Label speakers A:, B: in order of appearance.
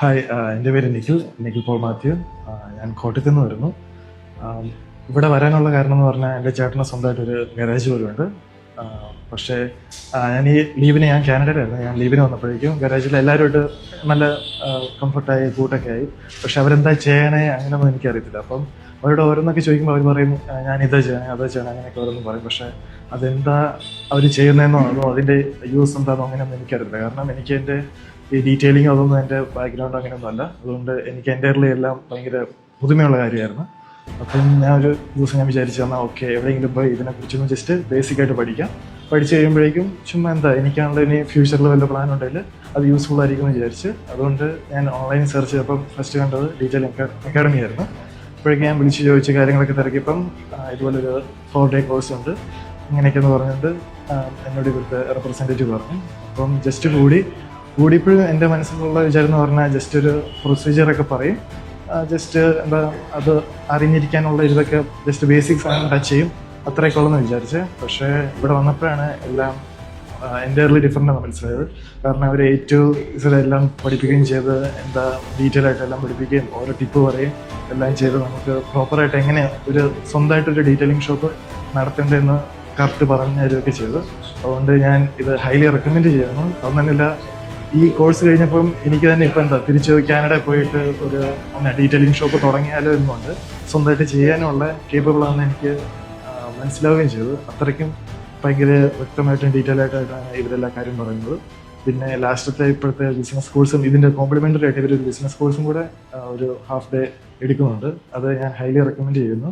A: Hi, എൻ്റെ പേര് Nikhil Paul Mathew. ഞാൻ കോട്ടയത്ത് നിന്ന് വരുന്നു. ഇവിടെ വരാനുള്ള കാരണം എന്ന് പറഞ്ഞാൽ എൻ്റെ ചേട്ടന് സ്വന്തമായിട്ടൊരു ഗരാജ് പോലുമുണ്ട്. പക്ഷേ ഞാൻ കാനഡയിലായിരുന്നു. ഞാൻ ലീവിന് വന്നപ്പോഴേക്കും ഗരാജിൽ എല്ലാവരുമായിട്ട് നല്ല കംഫർട്ടായി കൂട്ടൊക്കെ ആയി. പക്ഷെ അവരെന്താ ചെയ്യണേ അങ്ങനെയൊന്നും എനിക്കറിയത്തില്ല. അപ്പം അവരോട് ഓരോന്നൊക്കെ ചോദിക്കുമ്പോൾ അവർ പറയും ഞാൻ ഇതാ ചെയ്യണേ അതാ ചെയ്യണേ അങ്ങനെയൊക്കെ ഓരോന്നും പറയും. പക്ഷേ അതെന്താ അവർ ചെയ്യുന്നതെന്നോ അതോ അതിൻ്റെ യൂസ് എന്താണോ അങ്ങനെയൊന്നും എനിക്കറിയില്ല. കാരണം എനിക്ക് എൻ്റെ ഈ ഡീറ്റെയിലിംഗ് അതൊന്നും എൻ്റെ ബാക്ക്ഗ്രൗണ്ട് അങ്ങനെയൊന്നും അല്ല. അതുകൊണ്ട് എനിക്ക് എൻ്റെ എല്ലാം ഭയങ്കര പുതുമയുള്ള കാര്യമായിരുന്നു. അപ്പം ഒരു ദിവസം ഞാൻ വിചാരിച്ചു തന്നാൽ ഓക്കെ എവിടെയെങ്കിലും പോയി ഇതിനെക്കുറിച്ചൊന്ന് ജസ്റ്റ് ബേസിക്കായിട്ട് പഠിച്ചു കഴിയുമ്പോഴേക്കും ചുമ്മാ എനിക്കാണല്ലോ ഇനി ഫ്യൂച്ചറിൽ വല്ല പ്ലാൻ ഉണ്ടെങ്കിൽ അത് യൂസ്ഫുൾ ആയിരിക്കും എന്ന് വിചാരിച്ച് അതുകൊണ്ട് ഞാൻ ഓൺലൈൻ സെർച്ച് ചെയ്തപ്പം ഫസ്റ്റ് കണ്ടത് ഡീറ്റെയിൽ അക്കാഡമി ആയിരുന്നു. അപ്പോഴേക്കും ഞാൻ വിളിച്ച് ചോദിച്ച കാര്യങ്ങളൊക്കെ തിരക്കിയപ്പം ഇതുപോലൊരു 4-day കോഴ്സ് ഉണ്ട് ഇങ്ങനെയൊക്കെയെന്ന് പറഞ്ഞിട്ട് എന്നോട് ഇവിടുത്തെ റെപ്രസെൻറ്റേറ്റീവ് പറഞ്ഞു. അപ്പം ജസ്റ്റ് കൂടിയപ്പോഴും എൻ്റെ മനസ്സിലുള്ള വിചാരം എന്ന് പറഞ്ഞാൽ ജസ്റ്റ് ഒരു പ്രൊസീജിയറൊക്കെ പറയും, ജസ്റ്റ് അത് അറിഞ്ഞിരിക്കാനുള്ള ഇതൊക്കെ ജസ്റ്റ് ബേസിക്സ് ആണ് ടച്ച് ചെയ്യും, അത്രയൊക്കെ ഉള്ളെന്ന് വിചാരിച്ച്. പക്ഷേ ഇവിടെ വന്നപ്പോഴാണ് എല്ലാം എൻ്റയർലി ഡിഫറെൻ്റ് ആണ് മനസ്സിലായത്. കാരണം അവർ എല്ലാം പഠിപ്പിക്കുകയും ചെയ്ത് ഡീറ്റെയിൽ ആയിട്ട് എല്ലാം പഠിപ്പിക്കുകയും ഓരോ ടിപ്പ് പറയും എല്ലാം ചെയ്ത് നമുക്ക് പ്രോപ്പറായിട്ട് എങ്ങനെ ഒരു സ്വന്തമായിട്ടൊരു ഡീറ്റെയിലിംഗ് ഷോപ്പ് നടത്തേണ്ടതെന്ന് കറക്റ്റ് പറഞ്ഞു തരികയൊക്കെ ചെയ്തു. അതുകൊണ്ട് ഞാൻ ഇത് ഹൈലി റെക്കമെൻഡ് ചെയ്യുന്നു. അതൊന്നുമില്ല, ഈ കോഴ്സ് കഴിഞ്ഞപ്പം എനിക്ക് തന്നെ ഇപ്പം തിരിച്ച് കാനഡയിൽ പോയിട്ട് ഒരു ഡീറ്റെയിലിംഗ് ഷോപ്പ് തുടങ്ങിയാലോ എന്നുകൊണ്ട് സ്വന്തമായിട്ട് ചെയ്യാനുള്ള കേപ്പബിൾ ആണെന്ന് എനിക്ക് മനസ്സിലാവുകയും ചെയ്തു. അത്രയ്ക്കും ഭയങ്കര വ്യക്തമായിട്ടും ഡീറ്റെയിൽ ആയിട്ടാണ് ഇവരെല്ലാ കാര്യം പറയുന്നത്. പിന്നെ ലാസ്റ്റത്തെ ഇപ്പോഴത്തെ ബിസിനസ് കോഴ്സും ഇതിൻ്റെ കോംപ്ലിമെൻ്ററി ആയിട്ട് ഇവരൊരു ബിസിനസ് കോഴ്സും കൂടെ ഒരു ഹാഫ് ഡേ എടുക്കുന്നുണ്ട്. അത് ഞാൻ ഹൈലി റെക്കമെൻഡ് ചെയ്യുന്നു.